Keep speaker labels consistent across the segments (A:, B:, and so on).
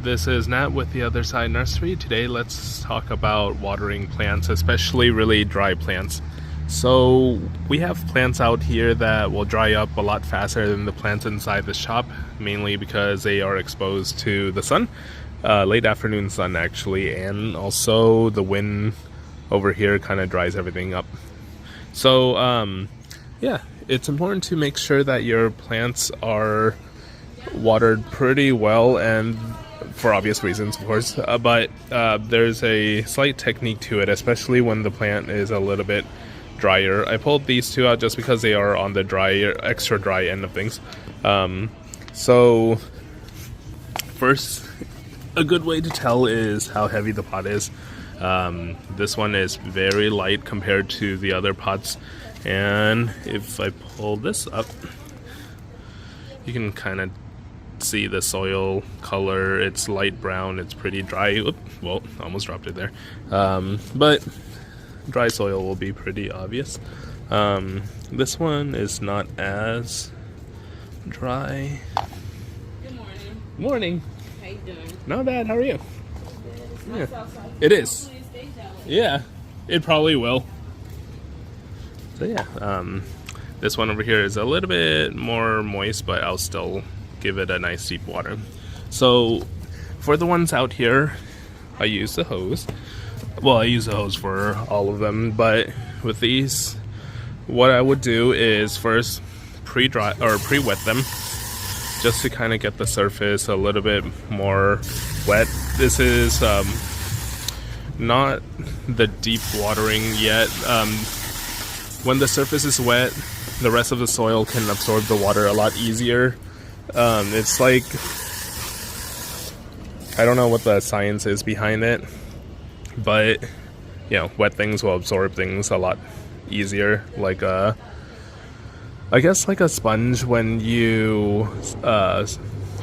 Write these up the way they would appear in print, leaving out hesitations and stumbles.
A: this is Nat with the Other Side Nursery. Today let's talk about watering plants, especially really dry plants. So we have plants out here that will dry up a lot faster than the plants inside the shop, mainly because they are exposed to the sun, late afternoon sun actually, and also the wind over here kind of dries everything up. So yeah, it's important to make sure that your plants are watered pretty well, and for obvious reasons, of course, but there's a slight technique to it, especially when the plant is a little bit drier. I pulled these two out just because they are on the drier, extra dry end of things. So first, a good way to tell is how heavy the pot is. This one is very light compared to the other pots, and if I pull this up, you can kind of see the soil color. It's light brown, it's pretty dry. Oops, well, almost dropped it there. But dry soil will be pretty obvious. This one is not as dry.
B: Good morning.
A: Morning.
B: How you doing?
A: Not bad, how are you?
B: It's nice outside.
A: It is.
B: Hopefully it stays that way.
A: Yeah, it probably will. So yeah, this one over here is a little bit more moist, but I'll still give it a nice deep water. So for the ones out here, I use the hose. Well, I use the hose for all of them, but with these, what I would do is first pre-dry or pre-wet them, just to kind of get the surface a little bit more wet. This is not the deep watering yet. When the surface is wet, the rest of the soil can absorb the water a lot easier. It's like, I don't know what the science is behind it, but you know, wet things will absorb things a lot easier. Like I guess like a sponge, when you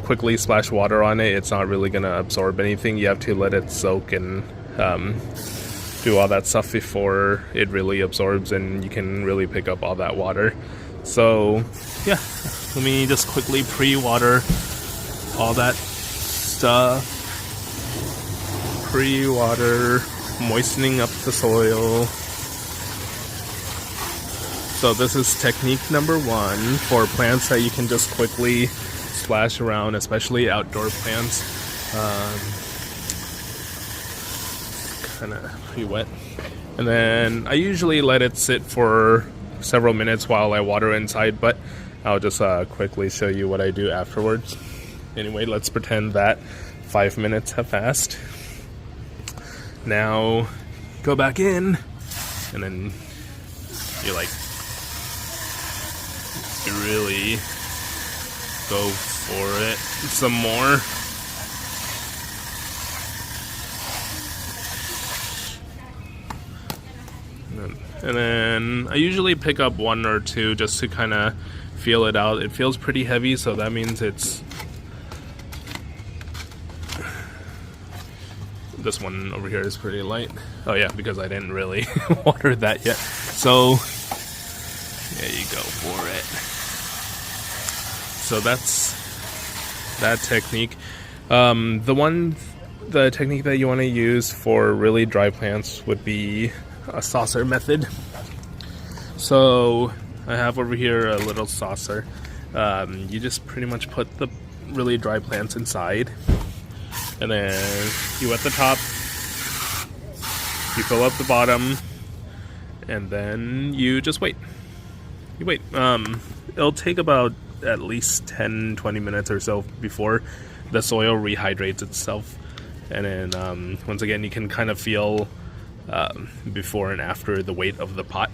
A: quickly splash water on it, it's not really gonna absorb anything. You have to let it soak and do all that stuff before it really absorbs, and you can really pick up all that water. So yeah, let me just quickly pre-water all that stuff. Pre-water, moistening up the soil. So this is technique number one for plants that you can just quickly splash around, especially outdoor plants. Kind of pre-wet. And then I usually let it sit for several minutes while I water inside, but I'll just quickly show you what I do afterwards. Anyway, let's pretend that 5 minutes have passed. Now go back in, and then you really go for it some more. And then I usually pick up one or two just to kind of feel it out. It feels pretty heavy, so that means it's... This one over here is pretty light. Oh yeah, because I didn't really water that yet. So there you go for it. So that's that technique. The technique that you want to use for really dry plants would be a saucer method. So I have over here a little saucer. You just pretty much put the really dry plants inside, and then you wet the top, you fill up the bottom, and then you just wait. You wait. It'll take about at least 10-20 minutes or so before the soil rehydrates itself, and then once again you can kind of feel before and after the weight of the pot.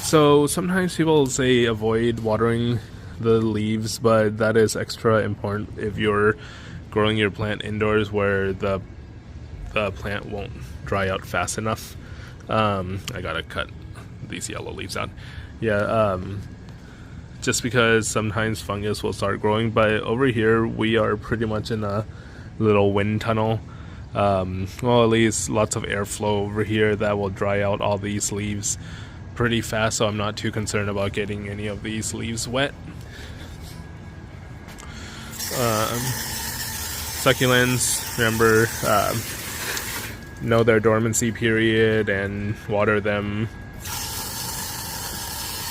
A: So sometimes people say avoid watering the leaves, but that is extra important if you're growing your plant indoors where the plant won't dry out fast enough. I gotta cut these yellow leaves out. Yeah, just because sometimes fungus will start growing, but over here we are pretty much in a little wind tunnel. Well, at least lots of airflow over here that will dry out all these leaves pretty fast, so I'm not too concerned about getting any of these leaves wet. Succulents, remember, know their dormancy period and water them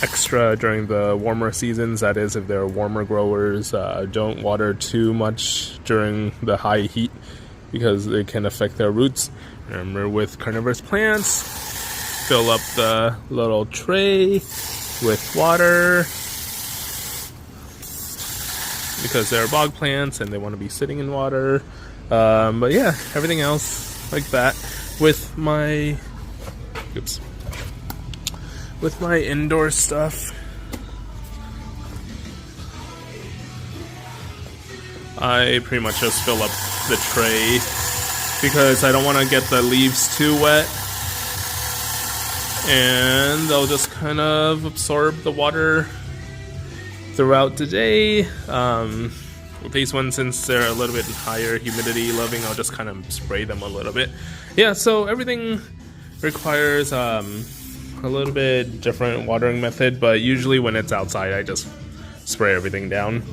A: extra during the warmer seasons. That is, if they're warmer growers. Don't water too much during the high heat because it can affect their roots. Remember, with carnivorous plants, fill up the little tray with water because they're bog plants and they want to be sitting in water. But yeah, everything else like that. With my indoor stuff, I pretty much just fill up the tray because I don't want to get the leaves too wet, and they'll just kind of absorb the water throughout the day. With these ones, since they're a little bit higher humidity loving, I'll just kind of spray them a little bit. Yeah, so everything requires a little bit different watering method, but usually when it's outside, I just spray everything down.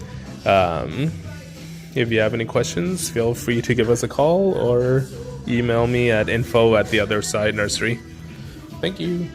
A: If you have any questions, feel free to give us a call or email me at info@theothersidenursery. Thank you.